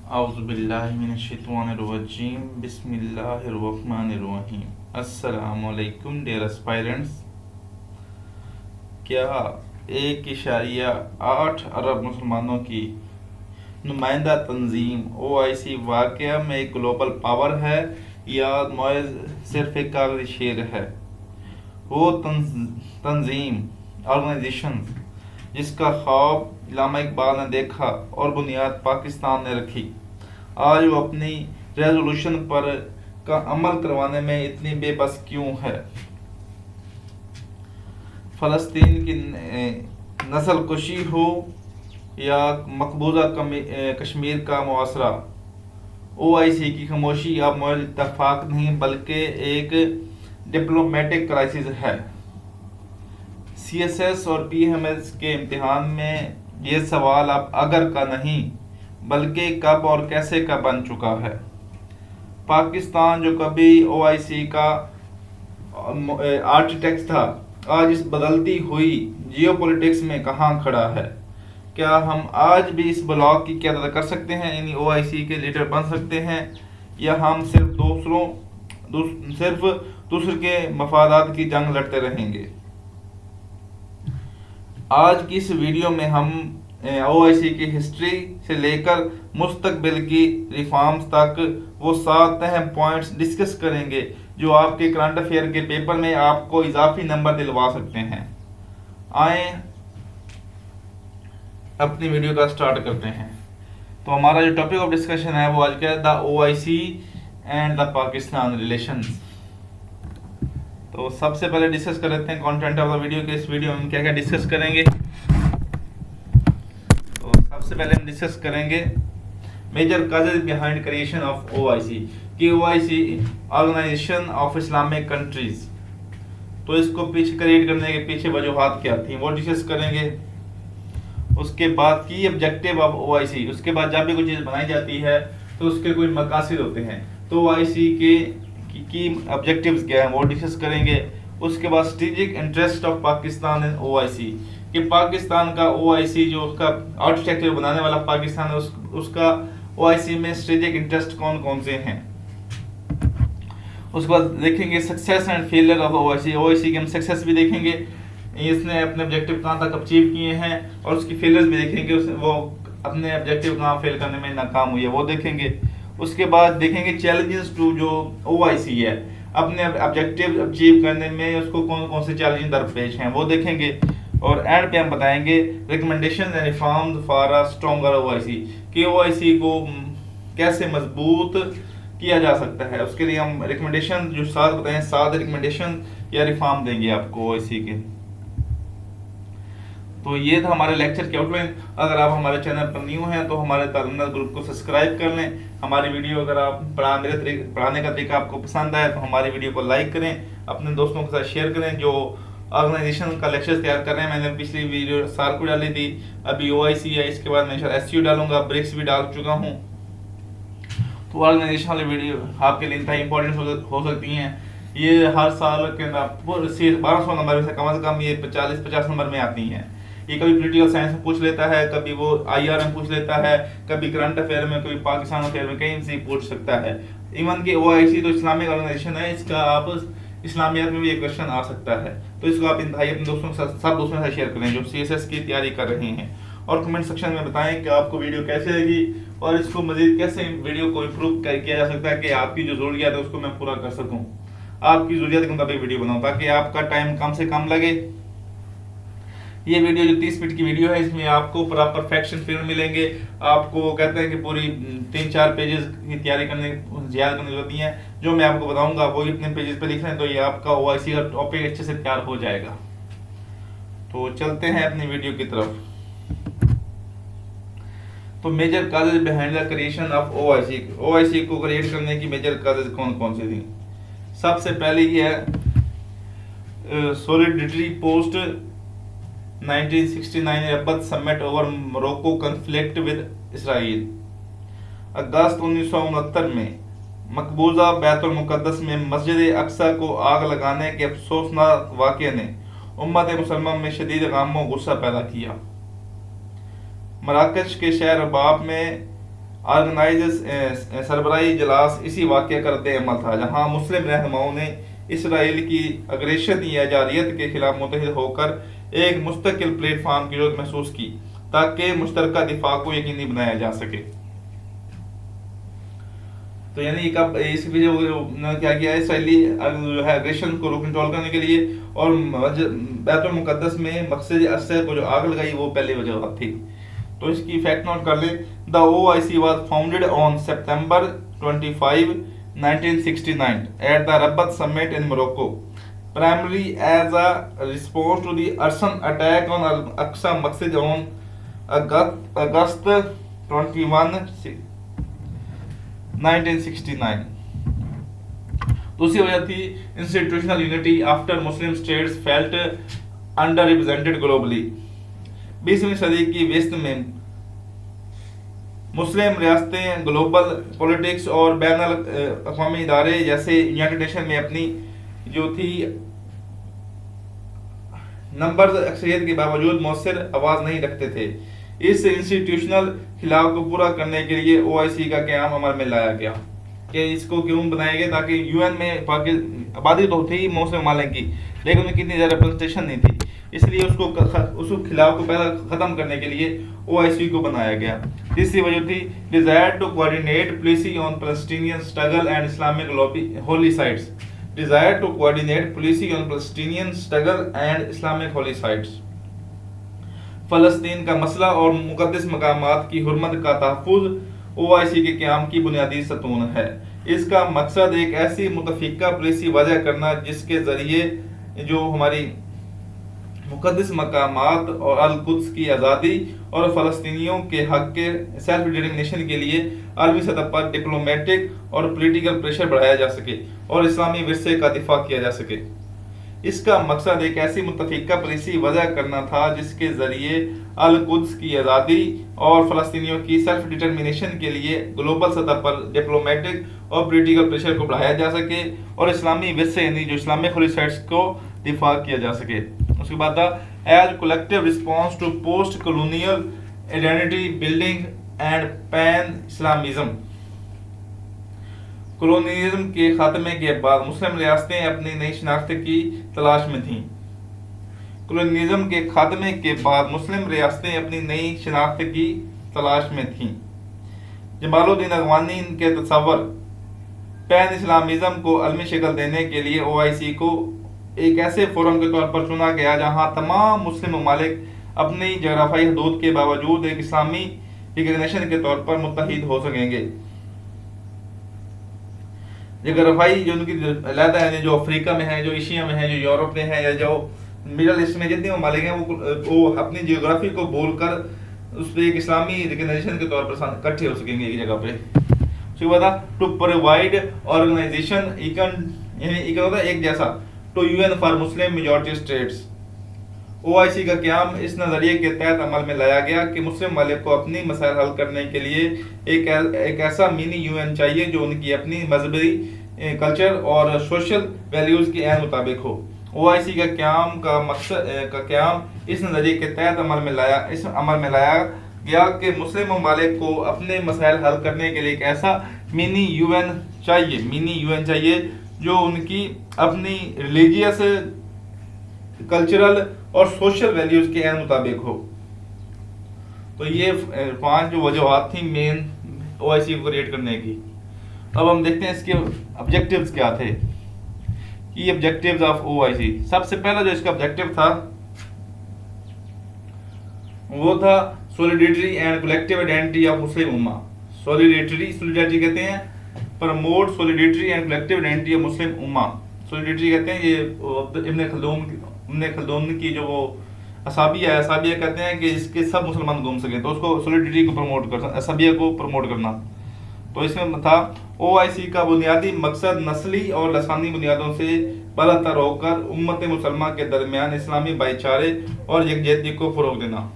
औज़ुबिल्लाहिमिनश्शैतानिर्रजीम बिस्मिल्लाहिर्रहमानिर्रहीम। अस्सलामुअलैकुम dear aspirants. क्या 1.8 अरब मुसलमानों की नुमाइंदा तंजीम OIC वाकया में एक ग्लोबल पावर है या मौज सिर्फ एक कागजी शेर है? वो तंजीम ऑर्गेनाइजेशन जिसका ख्वाब इल्लामा इकबाल ने देखा और बुनियाद पाकिस्तान ने रखी, आज वो अपनी रेजोल्यूशन पर का अमल करवाने में इतनी बेबस क्यों है? फ़लस्तीन की नस्ल कुशी हो या मकबूजा कश्मीर का मुआसरा, OIC की खामोशी अब महज इत्तफाक नहीं बल्कि एक डिप्लोमेटिक क्राइसिस है। CSS और PMS के इम्तिहान में ये सवाल अब अगर का नहीं बल्कि कब और कैसे का बन चुका है। पाकिस्तान जो कभी OIC का आर्किटेक्ट था, आज इस बदलती हुई जियोपॉलिटिक्स में कहाँ खड़ा है? क्या हम आज भी इस ब्लॉक की क़यादत कर सकते हैं, यानी OIC के लीडर बन सकते हैं, या हम सिर्फ दूसरे के मफादात की जंग लड़ते रहेंगे? आज की इस वीडियो में हम OIC की हिस्ट्री से लेकर मुस्तकबिल की रिफॉर्म्स तक वो 7 अहम पॉइंट्स डिस्कस करेंगे जो आपके करंट अफेयर के पेपर में आपको इजाफी नंबर दिलवा सकते हैं। आए अपनी वीडियो का स्टार्ट करते हैं। तो हमारा जो टॉपिक ऑफ डिस्कशन है वो आज का है the OIC and the Pakistan relations. तो सबसे पहले डिस्कस कर लेते हैं कंटेंट ऑफ द वीडियो के। इस वीडियो में हम क्या क्या डिस्कस करेंगे। तो सबसे पहले हम डिस्कस करेंगे major causes behind creation of OIC कि OIC organisation of Islamic countries, तो इसको पीछे क्रिएट करने के पीछे वजूहात क्या थी वो डिस्कस करेंगे। उसके बाद की ऑब्जेक्टिव ऑफ OIC, उसके बाद जब भी कोई चीज़ बनाई जाती है तो उसके कोई मकासद होते हैं, तो OIC की ऑब्जेक्टिव्स क्या हैं वो डिस्कस करेंगे। उसके बाद strategic interest of Pakistan in OIC कि पाकिस्तान का OIC जो उसका आर्किटेक्चर बनाने वाला पाकिस्तान है उसका OIC में स्ट्रेटेजिक इंटरेस्ट कौन कौन से हैं। उसके बाद देखेंगे success and failure of OIC की हम सक्सेस भी देखेंगे, इसने अपने ऑब्जेक्टिव कहाँ तक अचीव किए हैं, और उसकी फेलियर्स भी देखेंगे, वो अपने ऑब्जेक्टिव कहाँ फेल करने में नाकाम हुई है वो देखेंगे। उसके बाद देखेंगे चैलेंजेस टू जो OIC है अपने ऑब्जेक्टिव अचीव करने में उसको कौन कौन से चैलेंज दरपेश हैं वो देखेंगे। और एंड पे हम बताएंगे recommendation and reforms for a stronger OIC कि OIC को कैसे मजबूत किया जा सकता है। उसके लिए हम रिकमेंडेशन जो 7 बताएं, 7 रिकमेंडेशन या रिफॉर्म देंगे आपको OIC के। तो ये था हमारे लेक्चर की आउटलाइन। अगर आप हमारे चैनल पर न्यू हैं तो हमारे तालिमनात ग्रुप को सब्सक्राइब कर लें। हमारी वीडियो अगर आप पढ़ाने का तरीका आपको पसंद आए तो हमारी वीडियो को लाइक करें, अपने दोस्तों के साथ शेयर करें। जो ऑर्गेनाइजेशन का लेक्चर तैयार कर रहे हैं, मैंने पिछली वीडियो सार को डाली थी, अभी OIC है, इसके बाद मैं SU डालूंगा, ब्रिक्स भी डाल चुका हूँ। तो ऑर्गेनाइजेशन वाली वीडियो आपके लिए इंतहाई इंपॉर्टेंट हो सकती हैं। ये हर साल के अंदर 1200 नंबर में से कम ये 40-50 नंबर में आती हैं। ये कभी पॉलिटिकल साइंस में पूछ लेता है, कभी वो IR में पूछ लेता है, कभी करंट अफेयर में, कभी पाकिस्तान अफेयर में, कहीं से पूछ सकता है। इवन कि OIC तो इस्लामिक ऑर्गेनाइजेशन है, इसका आप इस्लामियत में भी एक क्वेश्चन आ सकता है। तो इसको आप इंतहाई अपने दोस्तों के साथ, सब दोस्तों के साथ शेयर करें जो CSS की तैयारी कर रहे हैं, और कमेंट सेक्शन में बताएं कि आपको वीडियो कैसे लगी और इसको मजीद कैसे वीडियो को इम्प्रूव किया जा सकता है कि आपकी जो ज़रूरियात है उसको मैं पूरा कर सकूँ, आपकी ज़रूरियात के मुताबिक वीडियो बनाऊँ ताकि आपका टाइम कम से कम लगे। ये वीडियो जो 30 मिनट की वीडियो है, इसमें आपको पूरा परफेक्शन फिल्म मिलेंगे। आपको कहते हैं कि पूरी 3-4 पेजेस की तैयारी करने ज़्यादा करने की जरूरत नहीं है। जो मैं आपको बताऊंगा वो इतने पेजेस पे लिख रहे हैं, तो ये आपका OIC का टॉपिक अच्छे से तैयार हो जाएगा। तो चलते हैं अपनी वीडियो की तरफ। तो major causes behind the creation of OIC को क्रिएट करने की मेजर काजेज कौन कौन सी थी। सबसे पहले ये है solidity post 1969 Rabat summit over Morocco conflict with Israel. अगस्त 1969 में मकबूजा बैतुल मुकद्दस में मस्जिद अक्सा को आग लगाने के अफसोसनाक वाक़े ने उम्मत मुसलमा में शदीद गम और गुस्सा पैदा किया। मराकश के शहर रबाब में ऑर्गेनाइज सरबराही इजलास इसी वाक़या का रद्द अमल था, जहाँ मुस्लिम रहनुमाओं ने इसराइल की अग्रेशन या जारियत के खिलाफ मुत्तहिद होकर एक मुस्तकिल प्लेटफार्म की जरूरत महसूस की ताकि मुश्तरका दिफा को यकीनी बनाया जा सके। तो यानी कब इस क्या किया इसराइली जो है अग्रेशन को कंट्रोल करने के लिए, और बैतुल मुकद्दस में मस्जिद अक्सा को जो आग लगाई वो पहले वजह थी। तो इसकी फैक्ट नोट कर ले। The OIC was founded on September 25, 1969 at the Rabat Summit in Morocco, primarily as a response to the arson attack on Al-Aqsa Masjid on August 21, 1969। दूसरी वजह थी institutional unity after Muslim states felt underrepresented globally. 20वीं सदी की वेस्ट में मुस्लिम रियासतें ग्लोबल पॉलिटिक्स और बैन अक़वामी इदारे जैसे यूनाइटेड नेशन में अपनी जो थी नंबर अक्सरियत के बावजूद मौसर आवाज़ नहीं रखते थे। इस इंस्टीट्यूशनल खिलाफ को पूरा करने के लिए OIC का क़याम अमल में लाया गया। कि इसको क्यों बनाया गया? ताकि UN में आबादी तो थी मुस्लिम ममालिक की, लेकिन उनकी इतनी ज़्यादा रिप्रेजेंटेशन नहीं थी, इसलिए उसको खिलाफ को पहले ख़त्म करने के लिए OIC को बनाया गया। तीसरी वजह थी desire to coordinate policy on Palestinian struggle and Islamic holy sites. Desire to coordinate policy on Palestinian struggle and Islamic holy sites. फ़लस्तीन का मसला और मुक़द्दस मकामात की हुर्मत का तहफ़्फ़ुज़ OIC के क़याम की बुनियादी सतून है। इसका मकसद एक ऐसी मुतफ़िक़ा पॉलिसी वज़ह करना जिसके ज़रिए जो हमारी मुक़द्दस मकामात और अल-कुद्स की आज़ादी और फ़लस्तीनियों के हक़ के सेल्फ डिटर्मिनेशन के लिए आलमी सतह पर डिप्लोमेटिक और पॉलिटिकल प्रेशर बढ़ाया जा सके और इस्लामी विरसे का दिफा किया जा सके। इसका मकसद एक ऐसी मुतफ़िक़ा पॉलिसी वज़ह करना था जिसके ज़रिए अल-कुद्स की आज़ादी और फ़लस्तीनियों की सेल्फ डिटर्मिनेशन के लिए ग्लोबल सतह पर डिप्लोमेटिक और पॉलिटिकल प्रेशर को बढ़ाया जा सके और इस्लामी विरसे यानी जो इस्लामिक होली साइट्स को दिफा किया जा सके। उसके बाद as collective response to post colonial identity building and pan Islamism. Colonialism के खात्मे के बाद मुस्लिम रियासतें अपनी नई शनाख्त की तलाश में थीं। कॉलोनियलिज्म के खात्मे के बाद मुस्लिम रियासतें अपनी नई शनाख्त की तलाश में थीं। जमालुद्दीन अफ़गानी के तसव्वुर पैन इस्लामिज़म को अलमी शक्ल देने के लिए OIC को एक ऐसे फोरम के तौर पर चुना गया जहां तमाम मुस्लिम ममालिक अपनी जगराफाई हदूद के बावजूद एक इस्लामी रिकग्निशन के तौर पर मुत्तहिद हो सकेंगे। जगराफाई जो उनकी अलहदा है, जो अफ्रीका में है, जो एशिया में है, जो यूरोप में है, या जो मिडल ईस्ट में जितने ममालिक हैं वो अपनी जियोग्राफी को बोलकर उस पर एक इस्लामी रिकग्निशन के तौर पर इकट्ठे हो सकेंगे एक जगह पे। उसके बाद टू प्रोवाइड ऑर्गेनाइजेशन एक जैसा to UN for Muslim majority states. OIC का क़याम इस नज़रिए के तहत अमल में लाया गया कि मुस्लिम ममालिक को अपनी मसाइल हल करने के लिए एक ऐसा मिनी UN चाहिए जो उनकी अपनी मजहबी कल्चर और सोशल वैल्यूज़ के ऐन मुताबिक हो। OIC का क़याम इस नज़रिए के तहत अमल में लाया गया कि मुस्लिम ममालिक को अपने मसाइल हल करने के लिए एक ऐसा मिनी UN चाहिए जो उनकी अपनी रिलीजियस कल्चरल और सोशल वैल्यूज़ के ऐन मुताबिक हो। तो ये 5 जो वजूहात थी मेन OIC को क्रिएट करने की। अब हम देखते हैं इसके ऑब्जेक्टिव्स क्या थे। की ऑब्जेक्टिव्स ऑफ OIC। सबसे पहला जो इसका ऑब्जेक्टिव था वो था solidarity and collective identity of Muslim Umma. Solidarity कहते हैं promote solidarity and collective identity of Muslim Umma. Solidarity कहते हैं ये इब्न खल्दून की जो वो असाबिया कहते हैं कि इसके सब मुसलमान घूम सके, तो उसको सॉलिडेरिटी को प्रमोट करना, असाबिया को प्रमोट करना। तो इसमें था OIC का बुनियादी मकसद नस्ली और लसानी बुनियादों से बालातर होकर उम्मत मुसलमान के दरमियान इस्लामी भाईचारे और यकजहती को फ़रोग़ देना।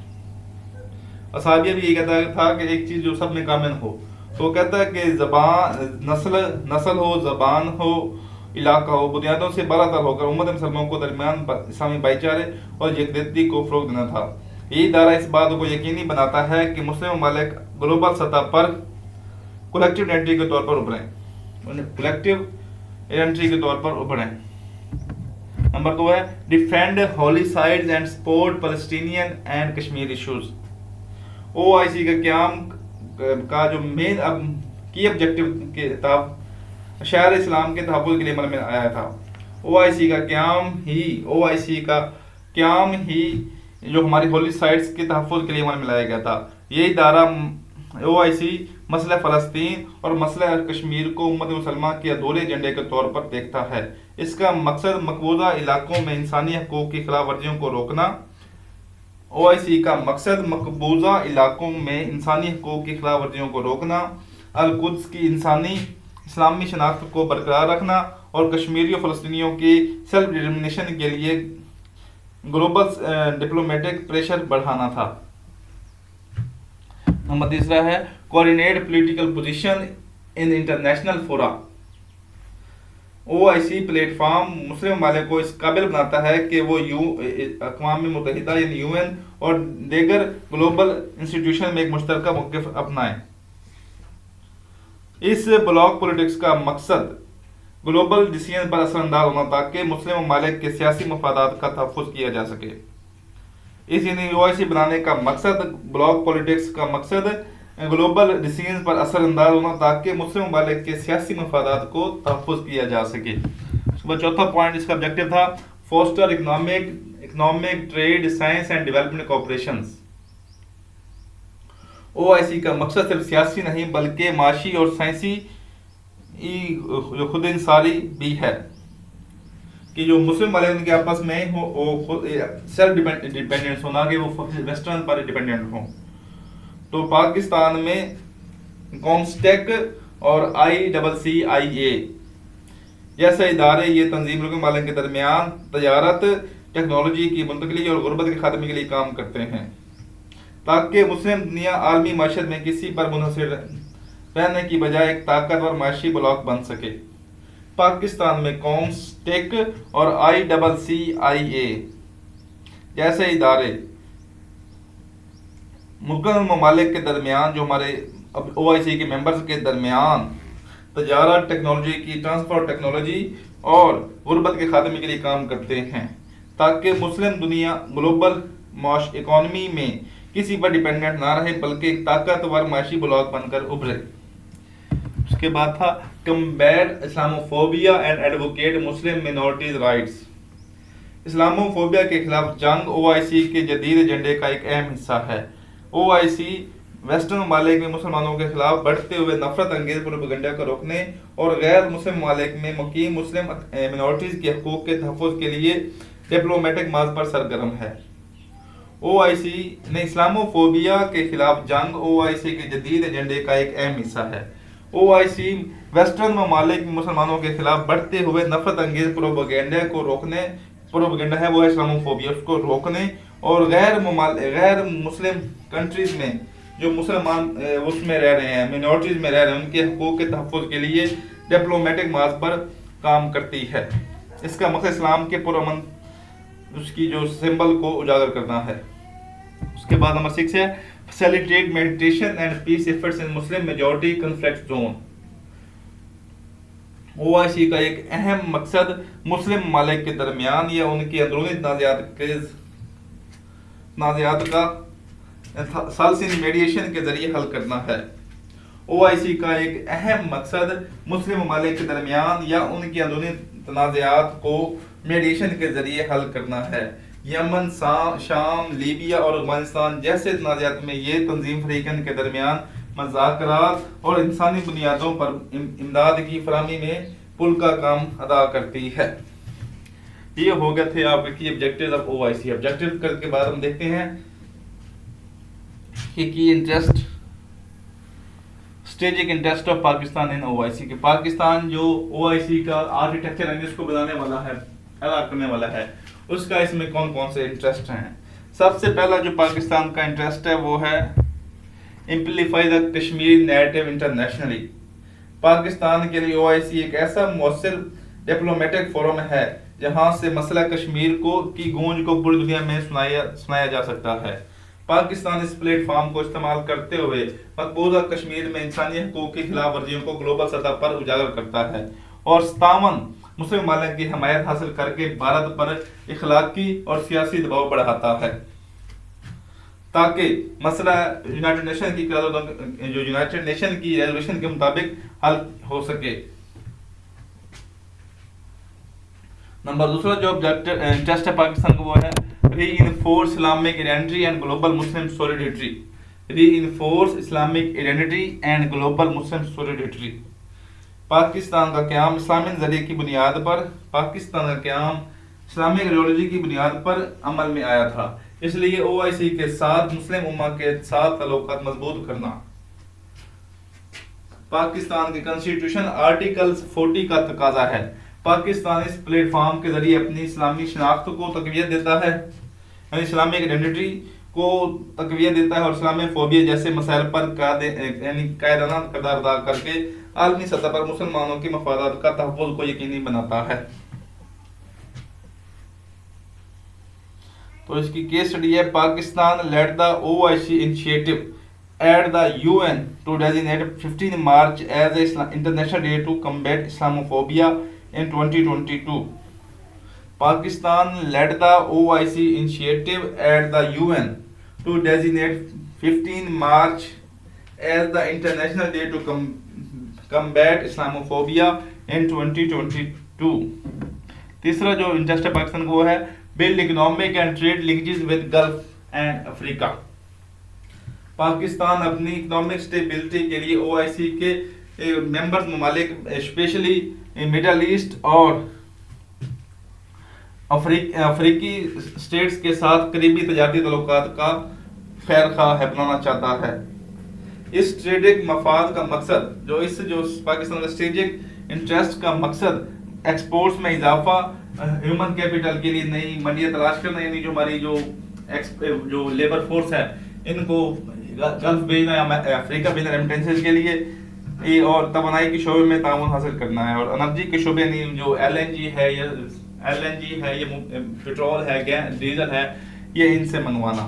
असाबिया भी ये कहता था कि एक चीज़ जो सब में कामिल हो, तो कहता है कि नस्ल हो, ज़बान हो, इलाका हो, बुनियादों से बालातर होकर उम्मत मुसलमानों को दरमियान इस्लामी भाईचारे और यकजहती को फ़रोग़ देना था। यही दायरा इस बात को यकीनी बनाता है कि मुस्लिम ममालिक ग्लोबल सतह पर कलेक्टिव आइडेंटिटी के तौर पर उभरें, कलेक्टिव आइडेंटिटी के तौर पर उभरें। नंबर 2 है defend Holi sites and support Palestinian and Kashmir issues. OIC का क्याम का जो मेन की ऑब्जेक्टिव के तहत शहर इस्लाम के तहफ़्फ़ुज़ के लिए अमल में आया था। ओआईसी का क्याम ही जो हमारी होली साइट्स के तहफ़्फ़ुज़ के लिए अमल में लाया गया था। ये इदारा ओआईसी मसला फ़लस्तीन और मसला कश्मीर को उम्मत मुसलमान के अधूरे एजेंडे के तौर पर देखता है। इसका मकसद मकबूजा इलाकों में इंसानी हकूक़ की खिलाफ वर्जियों को रोकना। ओआईसी का मकसद मकबूजा इलाकों में इंसानी हकूक़ की खिलाफ वर्जियों को रोकना, अल-कुद्स की इंसानी इस्लामी शनाख्त को बरकरार रखना और कश्मीरी और फ़लस्तीनियों की सेल्फ डिटर्मिनेशन के लिए ग्लोबल डिप्लोमेटिक प्रेशर बढ़ाना था। नंबर 3 है coordinate political position in international फोरा। ओआईसी प्लेटफॉर्म मुस्लिम ममालिक को इस काबिल बनाता है कि वो अक़वाम मुत्तहिदा यानी यूएन और दीगर ग्लोबल इंस्टीट्यूशन में एक मुश्तरका मौक़िफ़ अपनाएं। इस ब्लॉक पॉलिटिक्स का मकसद ग्लोबल डिसीजन पर असरअंदाज होना ताकि मुस्लिम ममालिक के सियासी मफादात का तहफ़्फ़ुज़ किया जा सके। इस यानी ओआईसी बनाने का मकसद, ब्लॉक पॉलिटिक्स का मकसद ग्लोबल डिसीजन पर असरअंदाज होना ताकि मुस्लिम ममालिक के सियासी मफादात को तहफ़्फ़ुज़ किया जा सके। उसके बाद चौथा पॉइंट इसका ऑब्जेक्टिव था foster economic trade science and development cooperations. OIC का मकसद सिर्फ सियासी नहीं बल्कि माशी और साइंसी जो खुद इंसारी भी है कि जो मुस्लिम ममालिक उनके आपस में हो वो सेल्फ डिपेंडेंस होना कि वो वेस्टर्न पर डिपेंडेंट हों। तो पाकिस्तान में कॉमस्टेक और ICCIA जैसे इदारे ये तंजीम मुल्क ममालिक के दरमियान तजारत, टेक्नोलॉजी की मुंतकली और गुर्बत के खात्मे के लिए काम करते हैं ताकि मुस्लिम दुनिया आलमी माशरत में किसी पर मुनहसर रहने की बजाय एक ताकतवर माशी ब्लॉक बन सके। पाकिस्तान में कॉमस्टेक और ICCIA जैसे इदारे मुल्क ममालिक के दरमियान जो हमारे ओआईसी के मेंबर्स के दरमियान तजारत, टेक्नोलॉजी की ट्रांसफर टेक्नोलॉजी और गुर्बत के खात्मे के लिए काम करते हैं ताकि मुस्लिम दुनिया ग्लोबल इकोनॉमी में किसी पर डिपेंडेंट ना रहे बल्कि एक ताकतवर माशी ब्लॉक बनकर उभरे। उसके बाद था combat Islamophobia and advocate Muslim minorities rights. Islamophobia के खिलाफ जंग ओआईसी के जदीद एजेंडे का एक अहम हिस्सा है। ओआईसी वेस्टर्न ममालिक में मुसलमानों के खिलाफ बढ़ते हुए नफरत अंगेज प्रोपेगेंडा को रोकने और गैर मुस्लिम ममालिक में मुकीम मुस्लिम मिनॉरिटीज के हकूक़ के तहफ़्फ़ुज़ के लिए डिप्लोमेटिक मार्ग पर सरगर्म है। ओआईसी ने इस्लामोफोबिया के खिलाफ जंग ओआईसी के जदीद एजेंडे का एक अहम हिस्सा है। ओआईसी वेस्टर्न ममालिक में मुसलमानों के खिलाफ बढ़ते हुए नफरत अंगेज प्रोपेगेंडा को रोकने, प्रोपेगेंडा है वो है इस्लामोफोबिया, उसको रोकने और गैर मुस्लिम कंट्रीज में जो मुसलमान उसमें रह रहे हैं, मिनॉरिटीज में रह रहे हैं, उनके हकूक़ के तहफ़्फ़ुज़ के लिए डिप्लोमेटिक मार्ग पर काम करती है। इसका मकसद इस्लाम के पुरअमन उसकी जो सिंबल को उजागर करना है। उसके बाद नंबर 6 है facilitate meditation and peace efforts in Muslim majority conflict zone. OIC का एक अहम मकसद मुस्लिम ममालिक के दरमियान या उनकी अंदरूनी तनाज़ात का सालसिन मीडिएशन के जरिए हल करना है। ओआईसी का एक अहम मकसद मुस्लिम ममालिक के दरमियान या उनकी अंदरूनी तनाज़ात को मीडिएशन के जरिए हल करना है। यमन, शाम, लीबिया और अफगानिस्तान जैसे तनाज़ात में ये तंजीम फरीकन के दरमियान मज़ाकरात और इंसानी बुनियादों पर इमदाद की फराहमी में पुल का काम अदा करती है। ये हो गए थे आपके ऑब्जेक्टिव्स ऑफ ओआईसी। ऑब्जेक्टिव के बाद हम देखते हैं कि की interest, strategic interest of Pakistan in OIC के पाकिस्तान जो ओआईसी का आर्किटेक्चर है इसको बनाने वाला है, अदा करने वाला है, उसका इसमें कौन कौन से इंटरेस्ट हैं। सबसे पहला जो पाकिस्तान का इंटरेस्ट है वो है amplify the Kashmir narrative internationally. Pakistan के लिए ओआईसी एक ऐसा मौसर डिप्लोमेटिक फोरम है जहां से मसला कश्मीर की गूंज को पूरी दुनिया में सुनाया जा सकता है। पाकिस्तान इस प्लेटफॉर्म को इस्तेमाल करते हुए मकबूजा कश्मीर में इंसानी हकूक की खिलाफ वर्जियों को ग्लोबल सतह पर उजागर करता है और 57 मुस्लिम ममालिक की हमायत हासिल करके भारत पर इखलाकी और सियासी दबाव बढ़ाता है ताकि मसला यूनाइटेड नेशन की रेजोल्यूशन के मुताबिक हल हो सके। नंबर दूसरा जो ऑब्जेक्टिव इंटरेस्ट है पाकिस्तान को वो है reinforce Islamic identity and global Muslim solidarity. Reinforce Islamic identity and global Muslim solidarity. Pakistan का क़याम इस्लामी नज़रिए की बुनियाद पर इस्लामिक आइडियोलॉजी की बुनियाद पर अमल में आया था, इसलिए ओआईसी के साथ मुस्लिम उम्मा के साथ ताल्लुकात मजबूत करना। पाकिस्तान के कॉन्स्टिट्यूशन आर्टिकल 40 का तकाजा है। पाकिस्तान इस प्लेटफॉर्म के जरिए अपनी इस्लामी शनाख्त को तकवीत देता है, यानी इस्लामिक आइडेंटिटी को तकवीत देता है और इस्लामी फोबिया जैसे मसाइल पर कायदाना किरदार अदा करके आलमी सतह पर मुसलमानों की मफादात का तहफ़्फ़ुज़ को यकीनी बनाता है। तो इसकी केस स्टडी है Pakistan led the OIC initiative at the UN to designate 15 March as a international day to combat Islamophobia in 2022. Pakistan led the OIC initiative at the UN to designate 15 March as the International Day to combat Islamophobia in 2022. तीसरा जो interest है पाकिस्तान को वो है build economic and trade linkages with gulf and Africa. Pakistan अपनी economic stability के लिए OIC के मेंबर्स ममालिक स्पेशली मिडल ईस्ट और अफ्रीकी स्टेट्स के साथ करीबी तजारती ताल्लुकात का खैर खा बनाना चाहता है। इस स्ट्रेटेजिक मफाद का मकसद जो पाकिस्तान का स्ट्रेटेजिक इंटरेस्ट का मकसद एक्सपोर्ट्स में इजाफा, ह्यूमन कैपिटल के लिए नई मंडियां तलाश करना, यानी जो हमारी जो लेबर फोर्स है इनको गल्फ भेजना या अफ्रीका भेजना रेमिटेंसेस के लिए, और तवानाई के शोबे में ताउन हासिल करना है, और एनर्जी के शोबे में जो एलएनजी है ये पेट्रोल है, गैस, डीजल है, ये इनसे मंगवाना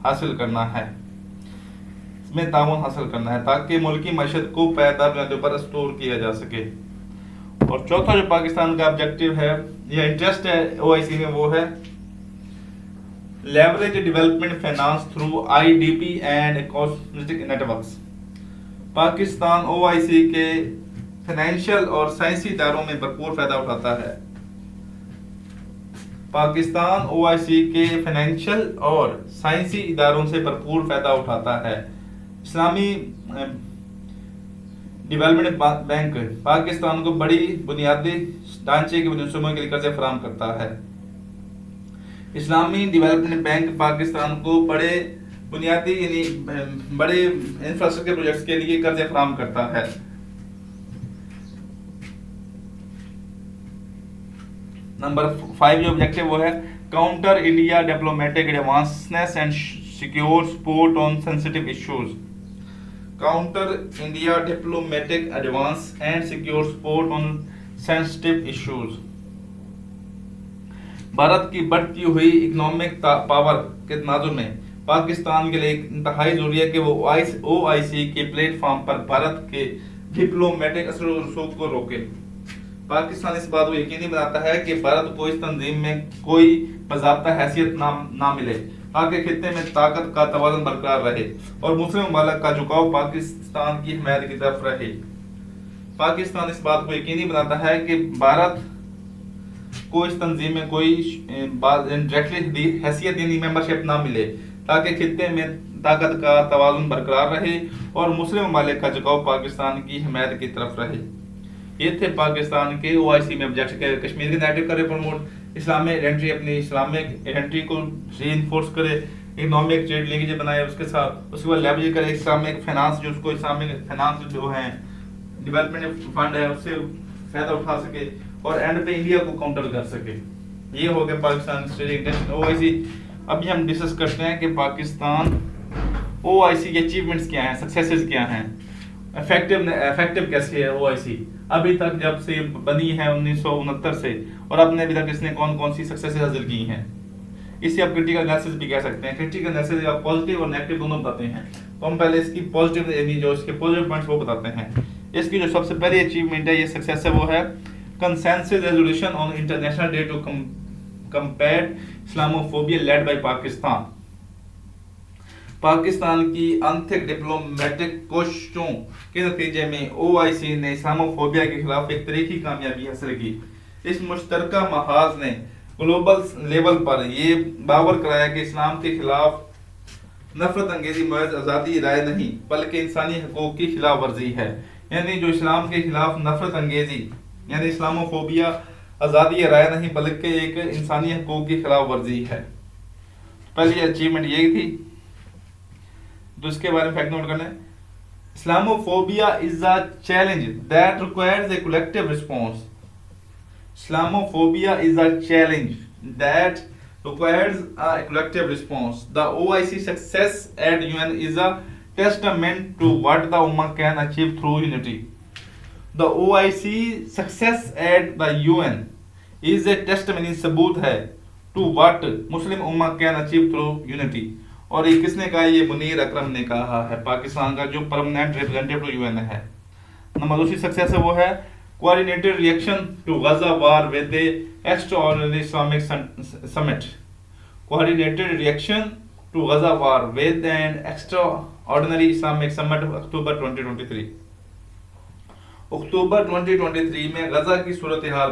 हासिल करना है, इसमें ताउन हासिल करना है ताकि मुल्की मईशत को पायदार बुनियादों पर स्टोर किया जा सके। और चौथा जो पाकिस्तान का ऑब्जेक्टिव है या इंटरेस्ट है ओआईसी में वो है leverage development finance through IDP and cosmetic networks. Pakistan OIC के फाइनेंशियल और साइंसी इदारों में भरपूर फायदा उठाता है। पाकिस्तान ओआईसी के फाइनेंशियल और साइंसी इदारों से भरपूर फायदा उठाता है। इस्लामी डेवलपमेंट बैंक पाकिस्तान को बड़ी बुनियादी ढांचे की मनसूबों के लिए कर्जे फराहम करता है। इस्लामी डेवलपमेंट बैंक पाकिस्तान को बड़े बुनियादी यानी बड़े इंफ्रास्ट्रक्चर प्रोजेक्ट्स के लिए कर्जे फराहम करता है। नंबर 5 जो ऑब्जेक्टिव वो है counter India diplomatic advances and secure support on sensitive issues. Counter India diplomatic advance and secure support on sensitive issues. Bharat की बढ़ती हुई इकोनॉमिक पावर के तनाजुर में पाकिस्तान के लिए इंतहाई जरूरी है कि वो ओआईसी के प्लेटफॉर्म पर भारत के डिप्लोमेटिक असर और रसूख को रोके। पाकिस्तान इस बात को यकीनी बनाता है कि भारत को इस तंजीम में कोई बाज़ाब्ता हैसियत ना मिले ताकि खित्ते में ताकत का तवाज़ुन बरकरार रहे और मुस्लिम ममालिक का झुकाव पाकिस्तान की हिमायत की तरफ रहे। पाकिस्तान इस बात को यकीनी बनाता है कि भारत को इस तंजीम में कोई डायरेक्टली हैसियत यानी मेंबरशिप ना मिले ताकि खित्ते में ताकत का तवाज़ुन बरकरार रहे और मुस्लिम ममालिक का झुकाव पाकिस्तान की हिमायत की तरफ रहे। ये थे पाकिस्तान के ओआईसी में ऑब्जेक्टिव। कश्मीर के नैरेटिव करे प्रमोट, इस्लामिक आइडेंटिटी अपनी इस्लामिक आइडेंटिटी को रीइंफोर्स करे, इकोनॉमिक ट्रेड लिंकेज बनाए उसके साथ, उसके बाद लेवरेज करे इस्लामिक फाइनेंस, जो उसको इस्लामिक फाइनेंस जो है डेवलपमेंट फंड है उससे फायदा उठा सके और एंड पे इंडिया को काउंटर कर सके। ये हो गया पाकिस्तान स्ट्रेटेजिक इंटरेस्ट ओआईसी। अभी हम डिस्कस करते हैं कि पाकिस्तान ओआईसी के अचीवमेंट्स क्या हैं, सक्सेसेस क्या हैं, इफेक्टिव कैसे है ओआईसी अभी तक जब से बनी है 1969 से, और अपने अभी तक इसने कौन कौन सी सक्सेसेस हासिल की हैं। इसे आप क्रिटिकल एनालिसिस भी कह सकते हैं। क्रिटिकल एनालिसिस आप पॉजिटिव और नेगेटिव दोनों बताते हैं। तो हम पहले इसकी पॉजिटिव यानी जो इसके पॉजिटिव पॉइंट्स वो बताते हैं। इसकी जो सबसे पहली अचीवमेंट है, ये सक्सेस है, वो है consensus resolution on international day to combat Islamophobia led by Pakistan. Pakistan की आंतरिक डिप्लोमेटिक कोशिशों के नतीजे में ओआईसी ने इस्लामोफोबिया के खिलाफ एक तरीकी कामयाबी हासिल की। इस मुश्तरका महाज ने ग्लोबल लेवल पर ये बावर कराया कि इस्लाम के खिलाफ नफरत अंगेजी महज आज़ादी राय नहीं बल्कि इंसानी हकूक की खिलाफ वर्जी है। यानी जो इस्लाम के खिलाफ नफरत अंगेजी यानी इस्लामोफोबिया आज़ादी राय नहीं बल्कि एक इंसानी हकूक की खिलाफ वर्जी है। पहली अचीवमेंट यही थी। तो इसके बारे में फैक्ट नोट करना है। Islamophobia is a challenge that requires a collective response. Islamophobia is a challenge that requires a collective response. The OIC success at UN is a testament to what the Ummah can achieve through unity. The OIC success at the UN is a testimony, सबूत है to what Muslim Ummah can achieve through unity. और ये किसने कहा? ये मुनीर अकरम ने कहा है, पाकिस्तान का जो परमानेंट रिप्रेजेंटेटिव टू यूएन है। नंबर दूसरी सक्सेस है वो है coordinated reaction to Gaza war with the extraordinary Islamic summit. Coordinated reaction to Gaza war with an extraordinary Islamic summit अक्टूबर 2023। अक्टूबर 2023 में गजा की सूरत-ए-हाल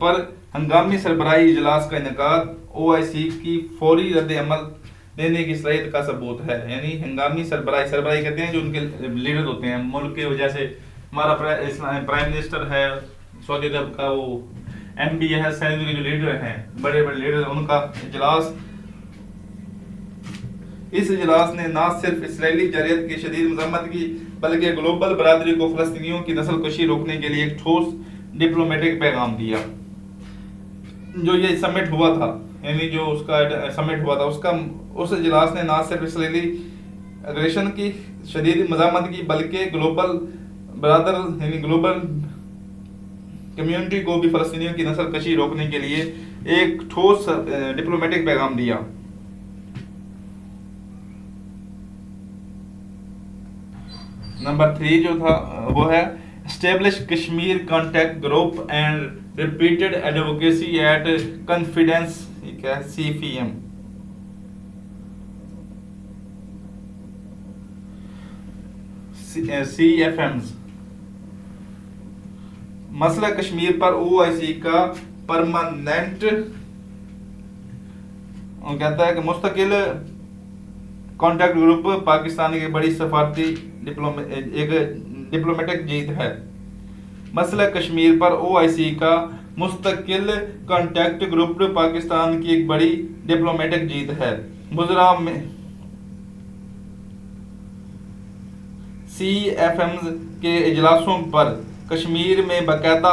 पर हंगामी सरबराही इजलास का इनेकाद ओआईसी की फौरी रद्द अमल देने की सलाहियत का सबूत है। यानी हंगामी सरबराही कहते हैं जो उनके लीडर होते हैं मुल्क के, वजह से हमारा प्राइम मिनिस्टर है सऊदी अरब का, वो एमपी है, सैनिक के जो लीडर हैं बड़े बड़े लीडर, उनका इजलास। इस इजलास ने न सिर्फ इसराइली जारियत की शदीद मजम्मत की बल्कि ग्लोबल बरादरी को फलस्तीनियों की नस्लकशी रोकने के लिए एक ठोस डिप्लोमेटिक पैगाम दिया। जो ये समिट हुआ था, यानी जो उसका समिट हुआ था, उसका उस इजलास ने ना सिर्फ इसराइली अग्रेशन की शदीद मज़ामत की बल्कि ग्लोबल बरादर यानी ग्लोबल कम्युनिटी को भी फलस्तीनियों की नस्ल कशी रोकने के लिए एक ठोस डिप्लोमेटिक पैगाम दिया। नंबर 3 जो था वो है Establish Kashmir Contact Group and repeated advocacy at Confidence CFM। CFMs मसला कश्मीर पर ओआईसी का परमानेंट कहता है कि मुस्तकिल कॉन्टैक्ट ग्रुप पाकिस्तान की बड़ी सफारती डिप्लोमेटिक जीत है। मसला कश्मीर पर ओआईसी का मुस्तकिल कॉन्टैक्ट ग्रुप पाकिस्तान की एक बड़ी डिप्लोमेटिक जीत है। गुजरा में CFMs के इजलासों पर कश्मीर में बाकायदा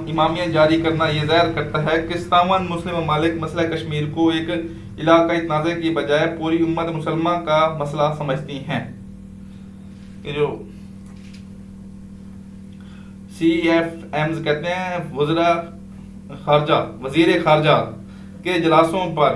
इमामिया जारी करना यह ज़ाहिर करता है कि तमाम मुस्लिम ममालिक मसला कश्मीर को एक इलाकाई तनाज़े की बजाय पूरी उम्मत मुसलमान का मसला समझती हैं। कि जो CFMs कहते हैं वज़ीर खारजा के इजलासों पर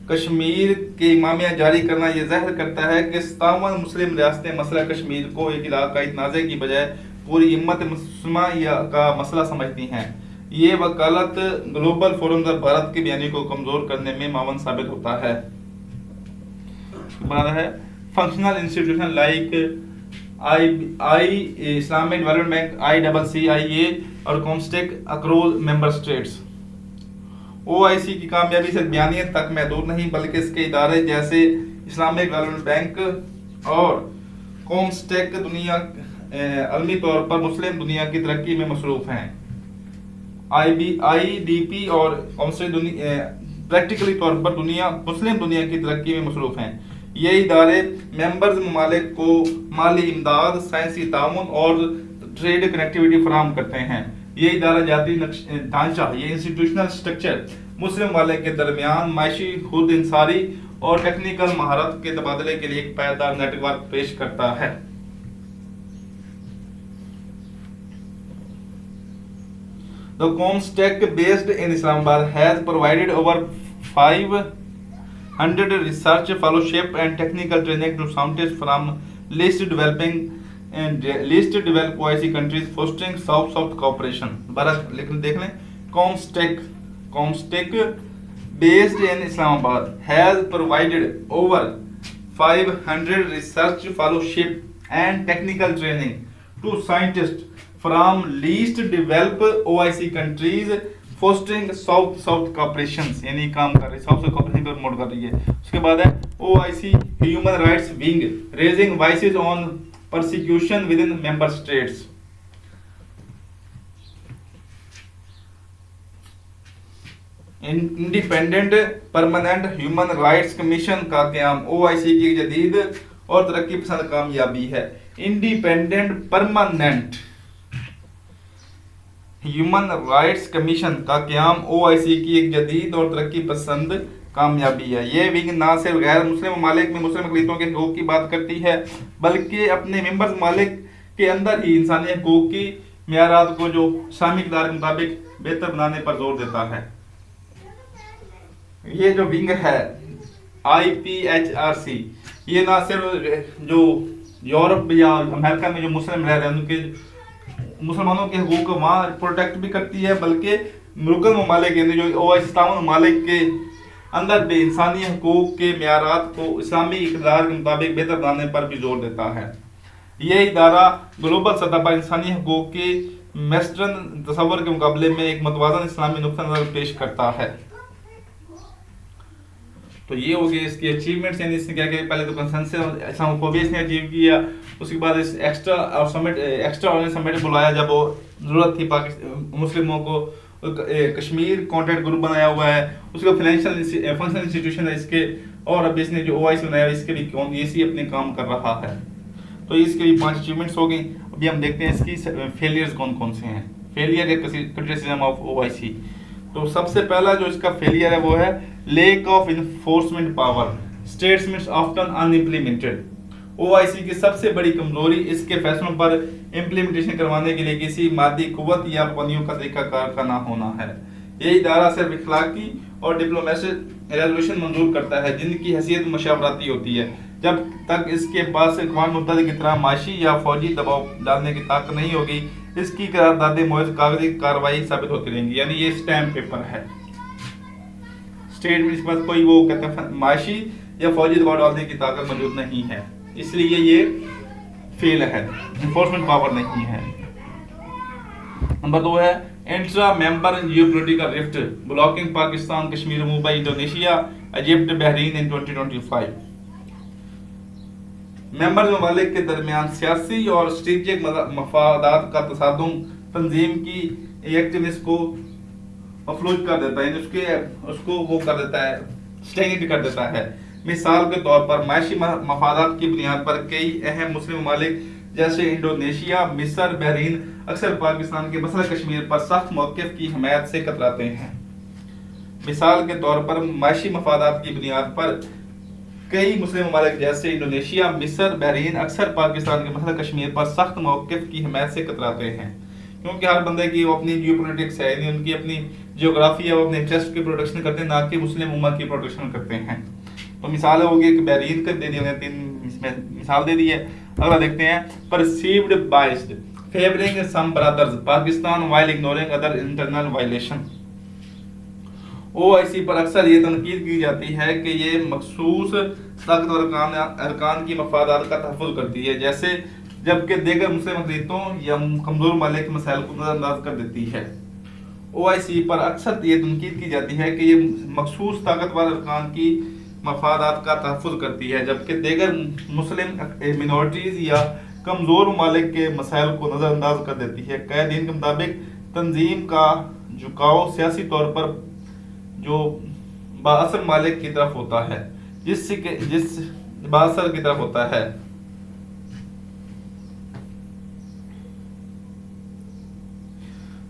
कश्मीर के इमामिया जारी करना यह ज़ाहिर करता है कि तमाम मुस्लिम रियासतें मसला कश्मीर को एक इलाकाई तनाज़े की बजाय पूरी उम्मत मुसलमान का मसला समझती हैं। ये वकालत ग्लोबल फोरम पर भारत के बयानी को कमज़ोर करने में मावन साबित होता है। Functional institution like Islamic development bank ICCIA और कॉमस्टेक अक्रॉस मेंबर स्टेट्स। ओआईसी की कामयाबी सिर्फ बयानियत तक महदूद नहीं बल्कि इसके इदारे जैसे इस्लामिक डेवलपमेंट बैंक और कॉमस्टेक दुनिया अलमी तौर पर मुस्लिम दुनिया की तरक्की में मसरूफ हैं। IDP और कॉमस्टेक प्रैक्टिकली तौर पर मुस्लिम दुनिया की तरक्की में मसरूफ हैं। ये इदारे मेंबर्स ममालिक को माली इमदाद, साइंसी ताउन और ट्रेड कनेक्टिविटी फराहम करते हैं। ये इदारा जाती ढांचा, ये इंस्टीट्यूशनल स्ट्रक्चर मुस्लिम ममालिक के दरमियान माशी खुद इंसारी और टेक्निकल महारत के तबादले के लिए एक पायदार नेटवर्क पेश करता है। The COMSTEC based in Islamabad has provided over 500 research fellowship and technical training to scientists from least developing and least developed OIC countries, fostering South-South cooperation. दोबारा देख लें, COMSTEC based in Islamabad has provided over 500 research fellowship and technical training to scientists from least developed OIC countries, fostering South-South cooperations, यानी काम कर रही है, South-South cooperation पर promote कर रही है. उसके बाद है OIC Human Rights Wing, raising voices on persecution within member states. Independent permanent human rights commission का क़याम OIC की जदीद और तरक्की पसंद कामयाबी है. Independent permanent human rights commission का क़याम OIC की एक जदीद और तरक्की पसंद कामयाबी है. ये विंग ना सिर्फ गैर मुस्लिम ममालिक में मुस्लिम अक़लियतों के हकूक़ की बात करती है, बल्कि अपने मेंबर्स ममालिक के अंदर ही इंसानी हकूक़ की मियारात को जो इस्लामी इक़्तिदार के मुताबिक बेहतर बनाने पर जोर देता है. ये जो विंग है IPHRC, ये ना सिर्फ जो यूरोप या अमेरिका में जो मुस्लिम रह रहे हैं उनके मुसलमानों के हकूक़ को वहाँ प्रोटेक्ट भी करती है, बल्कि मुल्कन ममालिक यानी जो OIC ममालिक के अंदर भी इंसानी हकूक़ के मियारात को इस्लामी इक़्तिदार के मुताबिक बेहतर बनाने पर भी जोर देता है. ये इदारा ग्लोबल सतह पर इंसानी हकूक़ की वेस्टर्न तस्वर के मुकाबले में एक मुतवाज़न इस्लामी नुक्ता नज़र पेश करता है. तो ये हो गई इसकी अचीवमेंट्स, यानी इसने क्या किया, पहले तो कंसेंसस इस्लामोफोबिया इसने अचीव किया, उसके बाद इस एक्स्ट्रा समिट बुलाया जब वो ज़रूरत थी पाकिस्तान मुस्लिमों को, कश्मीर कॉन्टैक्ट ग्रुप बनाया हुआ है, उसका फाइनेंशियल फंक्शनल इंस्टीट्यूशन है इसके, और अब इसने जो OIC बनाया इसके भी OIC अपने काम कर रहा है. तो इसके लिए 5 अचीवमेंट्स हो गई. अभी हम देखते हैं इसकी फेलियर्स कौन कौन से हैं. फेलियर या क्रिटिसिज्म ऑफ OIC. तो सबसे पहला जो इसका फेलियर है वो है lack of enforcement power, statements often unimplemented. OIC की सबसे बड़ी कमजोरी इसके फैसलों पर इम्प्लीमेंटेशन करवाने के लिए किसी मादी कुव्वत या पाबंदियों का तरीकाकार का ना होना है. ये इदारा सिर्फ इखलाकी और डिप्लोमेटिक रेजोल्यूशन मंजूर करता है जिनकी हैसियत मशावरती होती है, जब तक इसके पास अक़वाम मुत्तहिदा की तरह माशी या फौजी दबाव डालने की ताकत नहीं होगी. इसकी करारदादें महज कागजी कार्रवाई साबित होती रहेंगी, यानी ये स्टैम्प पेपर है. स्टेट में इस पास कोई वो कहते हैं माशी या फौजी दबाव डालने की ताकत मौजूद नहीं है, इसलिए ये फेल है, इन्फोर्समेंट पावर नहीं है. नंबर 2 है intra member geopolitical rift, blocking Pakistan, Kashmir, Mumbai, Indonesia, Egypt, Bahrain in 2025. Member ममालिक के दरमियान सियासी और स्ट्रेटेजिक मफादात का तसादुम तंजीम की एक्टिवनेस को अफलूज कर देता है, उसको वो कर देता है, स्टेगनेट कर देता है. मिसाल के तौर पर माशी मफादात की बुनियाद पर कई अहम मुस्लिम ममालिक जैसे इंडोनेशिया, मिस्र, बहरीन अक्सर पाकिस्तान के मसला कश्मीर पर सख्त मौक़िफ़ की हमायत से कतराते हैं. मिसाल के तौर पर माशी मफादात की बुनियाद पर कई मुस्लिम ममालिक जैसे इंडोनेशिया, मिस्र, बहरीन अक्सर पाकिस्तान के मसला कश्मीर पर सख्त मौक़िफ़ की हमायत से कतराते हैं, क्योंकि हर बंदे की वो अपनी जियोपॉलिटिक्स है, यानी उनकी अपनी जियोग्राफी है, वो अपने इंटरेस्ट की प्रोटेक्शन करते हैं, ना कि मुस्लिम उम्मा की प्रोटेक्शन करते हैं. तो मिसाल होगी कि बहरीन का दे दिया, 3 मिसाल दे दी है. अगला देखते हैं perceived biased favouring some brothers Pakistan while ignoring other internal violation. OIC पर अक्सर ये तनकीद की जाती है कि ये मखसूस ताकतवर अरकान की मफादात का तहफ़्फ़ुज़ करती है, जैसे जबकि दीगर मुस्लिम अक़लियतों या कमज़ोर ममालिक के मसाइल को नज़रअंदाज कर देती है. OIC पर अक्सर ये तनकीद की जाती है कि ये मखसूस ताकतवर अरकान की मफादात का तहफ़्फ़ुज़ करती है, जबकि दीगर मुस्लिम मिनॉरिटीज़ या कमज़ोर ममालिक के मसाइल को नज़रअंदाज कर देती है. क़ायदीन के मुताबिक तंजीम का झुकाव सियासी तौर पर जो बाअसर मालिक की तरफ होता है, जिस बाअसर की तरफ होता है.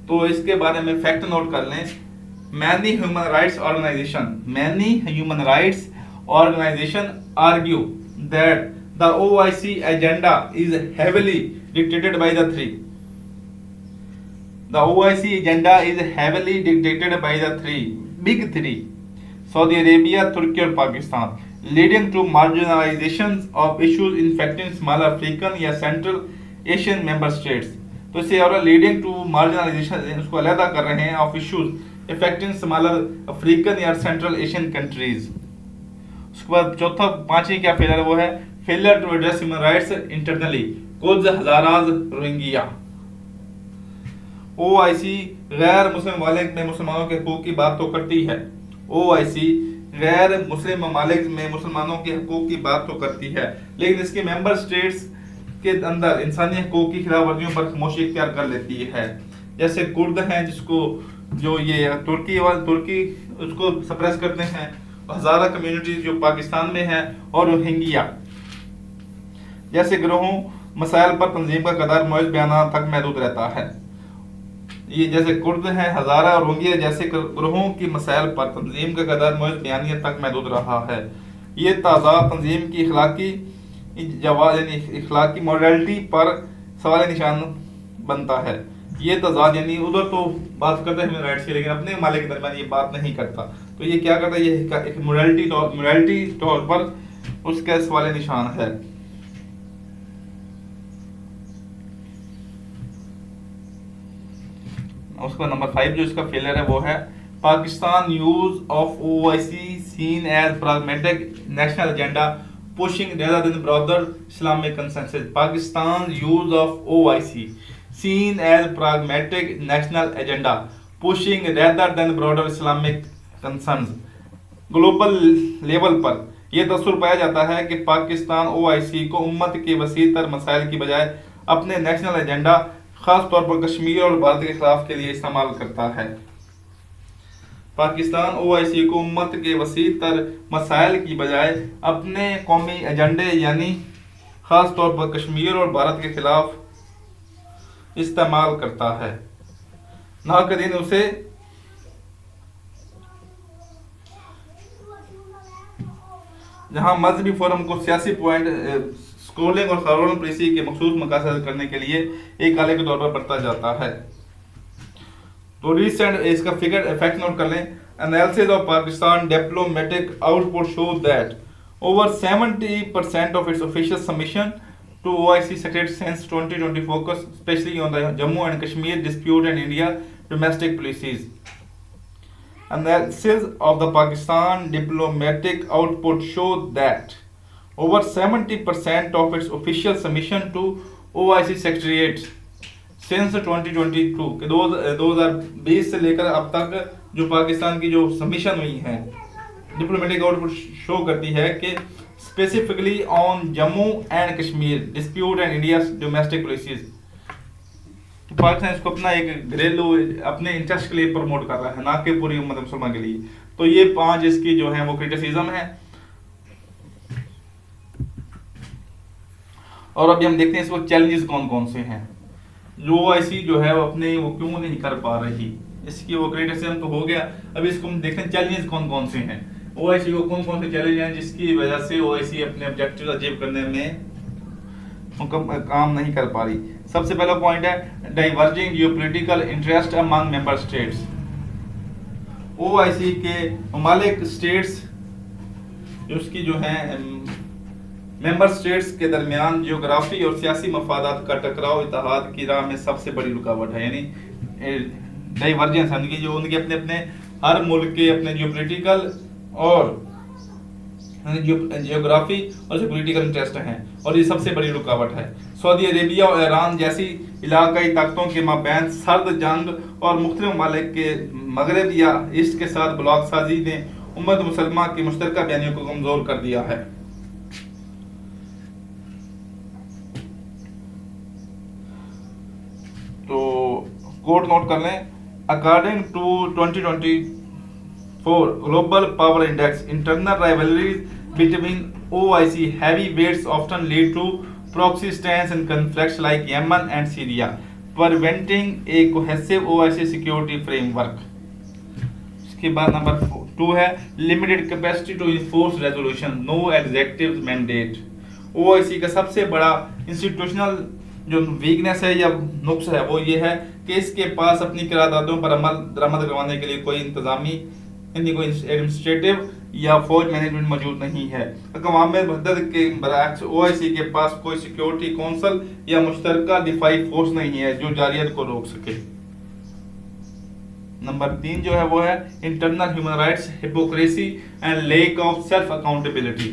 तो इसके बारे में फैक्ट नोट कर लें. Many human rights organisation argue that the OIC agenda is heavily dictated by the 3. The OIC agenda is heavily dictated by the big three, Saudi Arabia, Turkey और Pakistan, leading to marginalization of issues infecting smaller African या Central Asian member states. तो इससे और leading to marginalization, इसको अलग कर रहे हैं, of issues affecting smaller African या Central Asian countries. उसके बाद चौथा पांचवी क्या फेलियर वो है failure to address human rights internally कुछ हजाराज रोहिंग्या। ओआईसी गैर मुस्लिम ममालिक में मुसलमानों के हकूक की बात तो करती है, ओआईसी गैर मुस्लिम ममालिक में मुसलमानों के हकूक की बात तो करती है, लेकिन इसके मेंबर स्टेट्स के अंदर इंसानी हकूक की खिलाफ वर्जियों पर खामोशी इख्तियार कर लेती है। जैसे कुर्द हैं जिसको जो ये तुर्की उसको सप्रेस करते हैं, हजारा कम्युनिटी जो पाकिस्तान में है, और रोहिंग्या जैसे गिरोहों मसाइल पर तंजीम का कदार मुआज बयान तक महदूद रहता है। ये जैसे कुर्द हैं, हजारा और रोहिंग्या जैसे गिरोहों की मसाइल पर तंजीम का कदार मुआज बयानिया तक महदूद रहा है। ये ताज़ा तंजीम की इखलाकी मॉडलिटी पर सवाल निशान बनता है। ये तजाद यानी उधर तो बात करता है ह्यूमन राइट्स की, लेकिन अपने मालिक के दरमियान ये बात नहीं करता। तो ये क्या करता है, ये एक मोरालिटी तौर पर उसका सवाल निशान है। उसका नंबर 5 जो इसका फेलियर है वो है Pakistan use of OIC seen as pragmatic national agenda pushing rather than broader Islamic consensus. Pakistan use of OIC seen as pragmatic national agenda pushing rather than broader Islamic concerns। Global level पर यह तसव्वुर पाया जाता है कि Pakistan OIC को उम्मत के वसी तर मसाइल की बजाय अपने नेशनल एजेंडा खास तौर पर कश्मीर और भारत के खिलाफ के लिए इस्तेमाल करता है। पाकिस्तान ओआईसी को उम्मत के वसी तर मसाइल की बजाय अपने कौमी एजेंडे यानी खास तौर पर कश्मीर और भारत के खिलाफ इस्तेमाल करता है। नाकदीन उसे जहां मजहबी फोरम को सियासी पॉइंट स्क्रोलिंग और खबरों पॉलिसी के मखसूस मकासद करने के लिए एक आले के तौर पर बरता जाता है। तो रिसेंट इसका फिगर इफेक्ट नोट कर लें। Analysis of Pakistan diplomatic output show that over 70% of its official submission to OIC secretary since 2020 focus especially on the Jammu and Kashmir dispute and India domestic policies. Analysis of the Pakistan diplomatic output show that over 70% of its official submission to OIC secretariats since 2022 के 2020 से लेकर अब तक जो पाकिस्तान की जो submission हुई है डिप्लोमेटिक आउटपुट शो करती है कि specifically on Jammu and Kashmir dispute and India domestic policies. तो पाकिस्तान इसको अपना एक घरेलू अपने इंटरेस्ट के लिए प्रमोट कर रहा है, ना कि पूरी उम्मत मुसलमान के लिए। तो ये 5 इसकी जो है वो क्रिटिसिज्म है। और अभी हम देखते हैं इसको चैलेंजेस कौन कौन से हैं जो ओआईसी जो है वो अपने वो क्यों नहीं कर पा रही। इसकी वो क्रिटिसिज्म तो हो गया, अभी इसको हम देखते हैं चैलेंजेस कौन कौन से हैं, ओआईसी को कौन कौन से चैलेंज हैं जिसकी वजह से ओआईसी अपने ऑब्जेक्टिव अचीव करने में काम नहीं कर पा रही। सबसे पहला पॉइंट है diverging geopolitical interest among member states. OIC के ममालिक स्टेट्स जो उसकी जो है मेंबर स्टेट्स के दरमियान जियोग्राफी और सियासी मफादात का टकराव इत्तेहाद की राह में सबसे बड़ी रुकावट है। यानी डाइवर्जेंस है जो उनके अपने अपने हर मुल्क के अपने जियोपॉलिटिकल और जियोग्राफी और पॉलिटिकल इंटरेस्ट हैं, और ये सबसे बड़ी रुकावट है। सऊदी अरेबिया और ईरान जैसी इलाकाई ताकतों के माबैन सर्द जंग और मुख्तलिफ ममालिक के मगरब या ईस्ट के साथ ब्लॉक साजी ने उम्मत मुसलमा की मुश्तरका बयानियों को कमजोर कर दिया है। तो कोट नोट कर लें, according to 2024 Global Power Index, internal rivalries between OIC heavyweights often lead to proxy stance in conflicts like Yemen and Syria, preventing a cohesive OIC security framework. इसके बाद नंबर 2 है limited capacity to enforce resolution, no executive mandate। OIC का सबसे बड़ा institutional जो weakness है या नुक्स है वो ये है कि इसके पास अपनी करारदादों पर अमल दरामद करवाने के लिए कोई इंतजामी यानी कोई एडमिनिस्ट्रेटिव या फौज मैनेजमेंट मौजूद नहीं है। अक़वाम मुत्तहिदा के बरअक्स ओआईसी के पास कोई सिक्योरिटी कौंसल या मुश्तरका दिफाई फोर्स नहीं है जो जारियत को रोक सके। नंबर 3 जो है वो है internal human rights hypocrisy and lake of self accountability.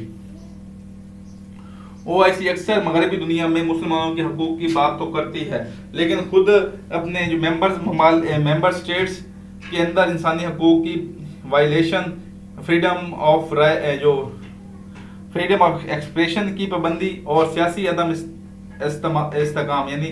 OIC अक्सर मगरबी दुनिया में मुसलमानों के हकूक की बात तो करती है, लेकिन खुद अपने जो मेंबर स्टेट्स के अंदर इंसानी हकूक की वायलेशन, फ्रीडम ऑफ एक्सप्रेशन की पाबंदी और सियासी अदम इस्तेकाम यानी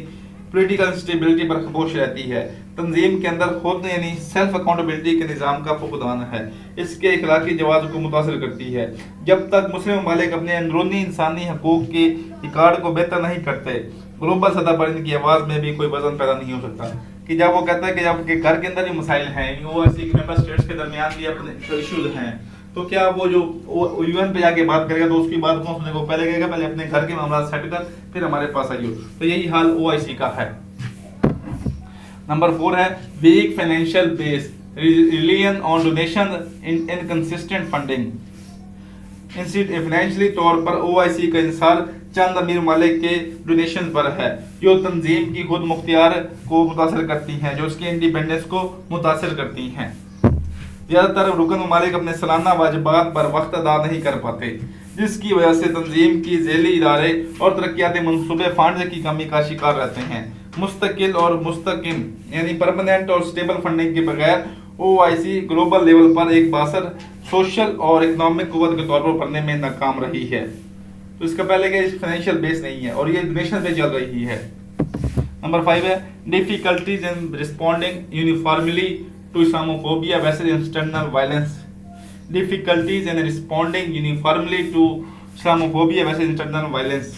पॉलिटिकल इंस्टेबिलिटी पर खामोश रहती है। तंजीम के अंदर खुद यानी सेल्फ अकाउंटेबिलिटी के निज़ाम का फुकदान है, इसके इखलाकी जवाज़ को मुतासर करती है। जब तक मुस्लिम ममालिक अपने अंदरूनी इंसानी हकूक के रिकॉर्ड को बेहतर नहीं करते, ग्लोबल सतह पर इनकी आवाज़ में भी कोई वजन पैदा नहीं हो सकता। कि जब वो कहता है कि जब के घर के अंदर जो मसाइल हैं, ओआईसी के मेंबर स्टेट्स के दरमियान भी अपने इशूज हैं, तो क्या वो जो यूएन पे जाके बात करेगा तो उसकी बात कौन सुनेगा? पहले कहेगा पहले अपने घर के मामला सेट कर, फिर हमारे पास आइयो। तो यही हाल ओआईसी का है। नंबर 4 है weak financial base, reliant on donation, inconsistent funding. Financially तौर पर ओआईसी का इंसार चंद अमीर ममालिक के डोनेशन पर है, जो तंजीम की खुद मुख्तियार को मुतासर करती हैं, जो उसकी इंडिपेंडेंस को मुतासर करती हैं। ज़्यादातर रुकन ममालिक अपने सालाना वाजिबात पर वक्त अदा नहीं कर पाते, जिसकी वजह से तंजीम की झेली इदारे और तरक्याती मनसूबे फंड की कमी का शिकार रहते हैं। मुस्तकिल और मुस्तकिम यानी परमानेंट और स्टेबल फंडिंग के बगैर ओआईसी ग्लोबल लेवल पर एक बासर सोशल और इकोनॉमिक कुव्वत के तौर पर बनने में नाकाम रही है। तो इसका पहले कि फाइनेंशियल बेस नहीं है और ये डोनेशन पे चल रही है। नंबर 5 है difficulties in responding uniformly to Islamophobia versus internal violence. Difficulties in responding uniformly to Islamophobia versus internal violence.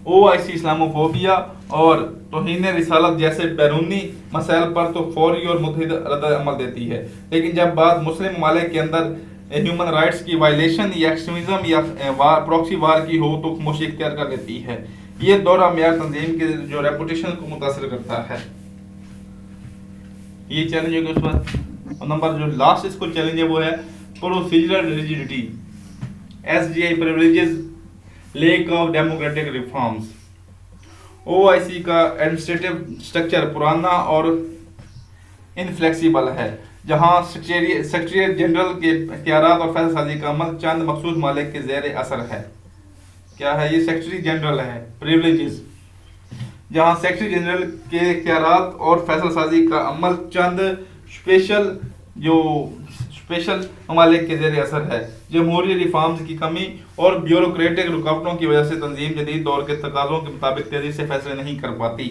OIC Islamophobia और तौहीन रिसालत जैसे बैरूनी मसाइल पर तो फौरी और मुतहिद रद्द-ए-अमल देती है, लेकिन जब बात मुस्लिम ममालिक के अंदर ह्यूमन राइट्स की वायलेशन या एक्सट्रीमिज्म या प्रॉक्सी वार की हो तो खामोशी इख्तियार कर लेती है। ये दौरा मेयार तंजीम के जो रेपुटेशन को मुतासर करता है। ये चैलेंज है उस पर। और नंबर जो लास्ट इसको चैलेंज है वो है procedural rigidity, SGI privileges, lack of democratic reforms. OIC का एडमिनिस्ट्रेटिव स्ट्रक्चर पुराना और इनफ्लेक्सिबल है, जहां सेक्रेटरी जनरल के इख्तियारात और फैसलासाजी का अमल चंद मखसूस मालिक के ज़ेर असर है। क्या है ये? सेक्रेटरी जनरल है, प्रिविलेजेस, जहां सेक्रेटरी जनरल के इख्तियारात और फैसलासाजी का अमल चंद स्पेशल ममालिक के ज़ेर असर है। जमहूरी रिफॉर्म्स की कमी और ब्यूरोक्रेटिक रुकावटों की वजह से तंजीम जदीद दौर के तकाज़ों के मुताबिक तेज़ी से फैसले नहीं कर पाती।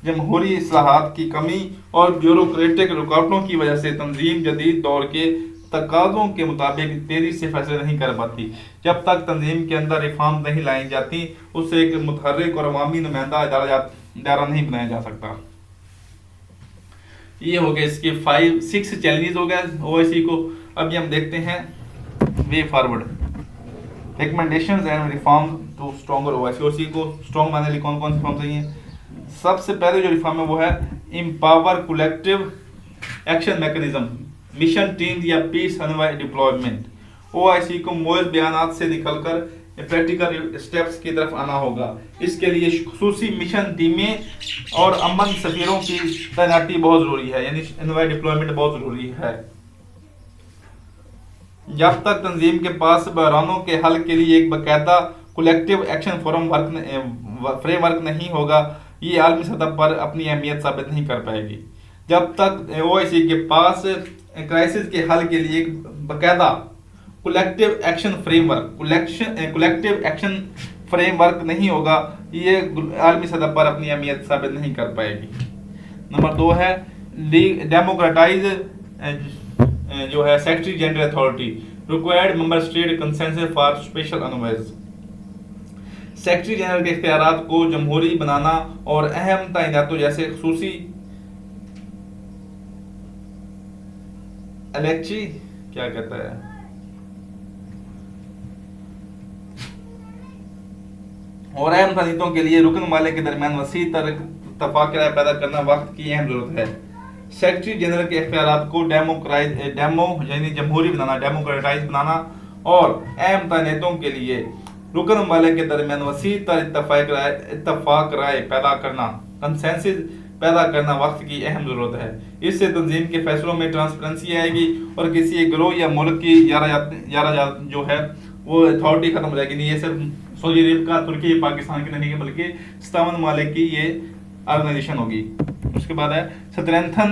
जमहूरी इस्लाहात की कमी और ब्यूरोक्रेटिक रुकावटों की वजह से तंजीम जदीद दौर के तकाज़ों के मुताबिक तेज़ी से फैसले नहीं कर पाती। जब तक तंजीम के अंदर रिफॉर्म नहीं लाई जाती, उससे एक मुतहर्रिक और अवामी नुमाइंदा इदारा नहीं बनाया जा सकता। ये हो गए इसके 6 चैलेंजेस हो गए ओआईसी को। अभी हम देखते हैं way forward, recommendations and reform to stronger OIC. OIC को स्ट्रॉन्ग बनाने के लिए कौन कौन से रिफॉर्म चाहिए? सबसे पहले जो रिफॉर्म है वो है empower collective action mechanism, mission team या पीस एनवाई डिप्लॉयमेंट। ओआईसी को मोइल बयानात से निकलकर प्रैक्टिकल स्टेप्स की तरफ आना होगा। इसके लिए खुसूसी मिशन टीमें और अमन सफीरों की तैनाती बहुत जरूरी है, यानी एनवाई डिप्लॉयमेंट बहुत जरूरी है। जब तक तंजीम के पास बहरानों के हल के लिए एक बाकायदा कलेक्टिव एक्शन फ्रेमवर्क नहीं होगा, ये आलमी सतह पर अपनी अहमियत साबित नहीं कर पाएगी। जब तक ओआईसी के पास क्राइसिस के हल के लिए एक बाकायदा कलेक्टिव एक्शन फ्रेमवर्क नहीं होगा, ये आलमी सतह पर अपनी अहमियत साबित नहीं कर पाएगी। नंबर 2 है डेमोक्रेटाइज जो है secretary general authority, required member state consensus for special envoys. Secretary general के इख्तियारात को जमहूरी बनाना और अहम तैनातों जैसे खुसूसी एलेक्ची क्या कहता है और अहम नीतियों के लिए रुकन ममालिक के दरमियान वसी तर इत्तफाक राय पैदा करना वक्त की अहम जरूरत है। सेक्रेटरी जनरल के इख्तियारात को यानी जमहूरी बनाना, डेमोक्रेटाइज बनाना और अहम नीतियों के लिए रुकन ममालिक के दरमियान वसी तर इत्तफाक राय पैदा करना, कंसेंसस पैदा करना वक्त की अहम जरूरत है। इससे तंजीम के फैसलों में ट्रांसपेरेंसी आएगी और किसी एक गिरोह या मुल्क की यारा जो है वो अथॉरिटी खत्म हो जाएगी। नहीं, ये सिर्फ सऊदी अरब का, तुर्की, पाकिस्तान की नहीं है, बल्कि 57 ममालिक की ये ऑर्गेनाइजेशन होगी। उसके बाद है strengthen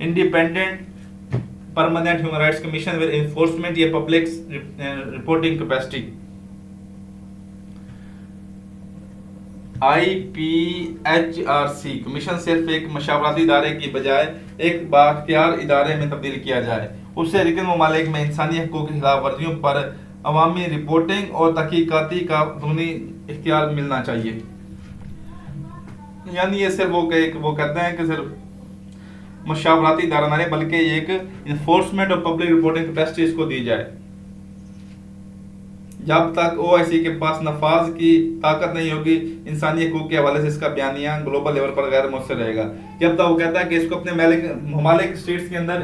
independent permanent human rights commission with enforcement या public reporting capacity. IPHRC commission सिर्फ एक मशावरती इदारे की बजाय एक बाख्तियार इदारे में तब्दील किया जाए। उससे रिकन ममालिक में इंसानी हकूक़ की खिलाफ वर्जियों पर अवामी रिपोर्टिंग और तहकीकाती का कानूनी इख्तियार मिलना चाहिए। यानी ये सिर्फ वो कहते हैं कि सिर्फ मशावरती इदारा ना रहे, बल्कि एक इन्फोर्समेंट और पब्लिक रिपोर्टिंग कैपेसिटी इसको दी जाए। जब तक OIC के पास नफाज की ताकत नहीं होगी, इंसानी हकूक़ के हवाले से इसका बयानिया ग्लोबल लेवल पर गैर मुअस्सर रहेगा। जब तक वो कहता है कि इसको अपने ममालिक स्टेट्स के अंदर,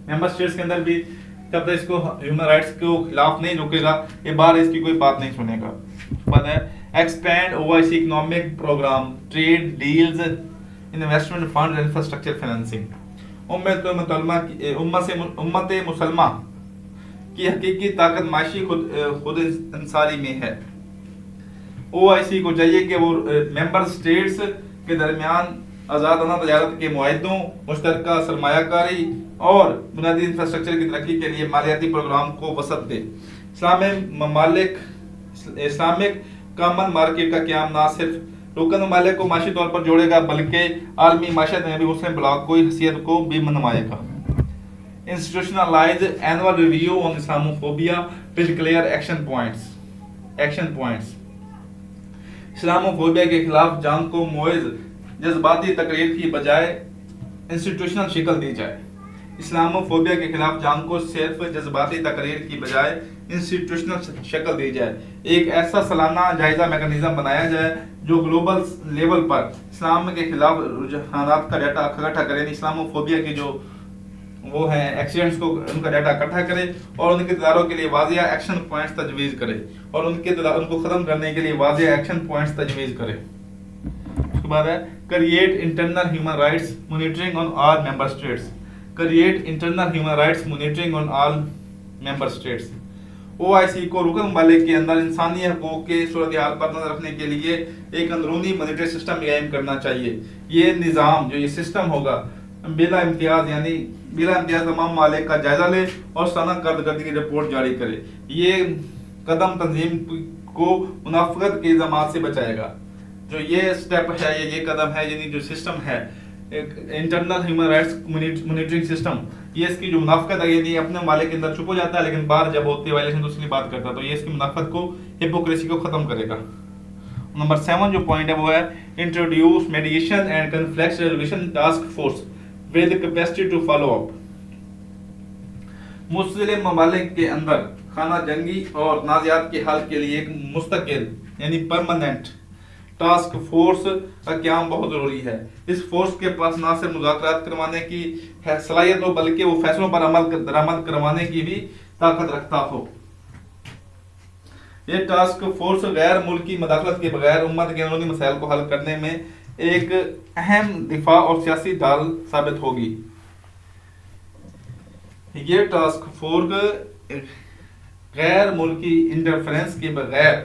मेंबर स्टेट्स के अंदर भी तब तक इसको ह्यूमन राइट्स को खिलाफ नहीं रोकेगा, ये बार इसकी कोई बात नहीं सुनेगा। पता है expand OIC economic programme, trade deals, investment fund, infrastructure financing. उम्मत मुसलमा की हकीकी ताकत माशी खुद इंसारी में है। OIC को चाहिए कि वो मेंबर स्टेट्स के दरमियान आज़ादाना तजारत के मुआहदों, मुश्तरका सरमायाकारी और बुनियादी इंफ्रास्ट्रक्चर की तरक्की के लिए मालियाती प्रोग्राम को वसअत दे। इस्लामिक कॉमन मार्केट का क़याम न सिर्फ रुकन ममालिक को माशी तौर पर जोड़ेगा, बल्कि आलमी माशत में भी मुस्लिम ब्लॉक को हैसियत को भी मनवाएगा। Institutionalize annual review on Islamophobia with clear action points. Islamophobia के खिलाफ जंग को मोइज जज्बाती तकरीर की बजाय इंस्टीट्यूशनल शक्ल दी जाए। इस्लामोफोबिया के खिलाफ जंग को सिर्फ जज्बाती तकरीर की बजाय इंस्टीट्यूशनल शक्ल दी जाए। एक ऐसा सालाना जायजा मैकेनिज्म बनाया जाए जो ग्लोबल लेवल पर इस्लाम के खिलाफ रुझानात का डाटा इकट्ठा करे। इस्लामोफोबिया के जो वो है एक्सीडेंट्स को, उनका डाटा इकट्ठा करे और उनके इदारों के लिए वाज़िया एक्शन पॉइंट्स तजवीज़ करे और उनको ख़त्म करने के लिए वाज़िया एक्शन पॉइंट्स तजवीज़ करे। उसके बाद है create internal human rights monitoring on all member states. Create internal human rights monitoring on all member states. OIC को रुकन ममालिक के अंदर इंसानी हकूक़ के सूरत हाल पर नजर रखने के लिए एक अंदरूनी मॉनिटरी सिस्टम कायम करना चाहिए। ये निज़ाम, जो ये सिस्टम होगा, बिला इम्तियाज तमाम ममालिक का जायजा ले और सालाना कारकर्दगी की रिपोर्ट जारी करे। ये कदम तंजीम को मुनाफिकत के इल्ज़ामात से बचाएगा। जो ये स्टेप है, ये कदम है, यानी जो सिस्टम है internal human rights monitoring system, ये इसकी जो मुनाफिकत है, यानी अपने ममालिक के अंदर छुप जाता है, लेकिन बाहर जब होती है वायलेशन तो उसकी बात करता है, तो ये इसकी मुनाफिकत को, हिपोक्रेसी को खत्म करेगा। नंबर 7 जो पॉइंट है वो है introduce mediation and conflict resolution task force with capacity to follow up. Muslim ममालिक के अंदर खाना जंगी और तनाज़ात के हल के लिए एक मुस्तकिल यानी परमानेंट टास्क फोर्स का क़याम बहुत ज़रूरी है। इस फोर्स के पास न सिर्फ मुज़ाकरात करवाने की सलाहियत हो, बल्कि वो फैसलों पर अमल दरामद करवाने की भी ताकत रखता हो। ये टास्क फोर्स गैर मुल्की मदाखलत के बगैर उम्मत के अंदरूनी मसाइल को हल करने में एक अहम दिफा और सियासी ढाल साबित होगी। ये टास्क फोर्स गैर मुल्की इंटरफेरेंस के बगैर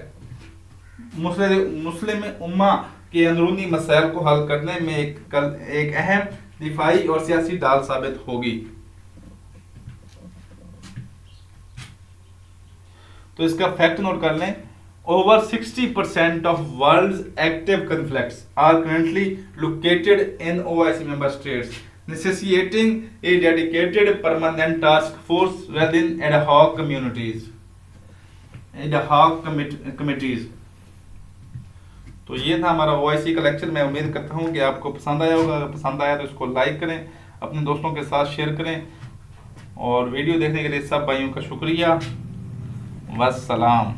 मुस्लिम उम्मा के अंदरूनी मसाइल को हल करने में एक अहम दिफाई और सियासी ढाल साबित होगी। तो इसका फैक्ट नोट कर लें, over 60% of world's active conflicts are currently located in OIC member states, necessitating a dedicated permanent task force rather than ad hoc committees. तो ये था हमारा OIC का लेक्चर। मैं उम्मीद करता हूँ कि आपको पसंद आया होगा। अगर पसंद आया तो इसको लाइक करें, अपने दोस्तों के साथ शेयर करें और वीडियो देखने के लिए सब भाइयों का शुक्रिया। वस्सलाम।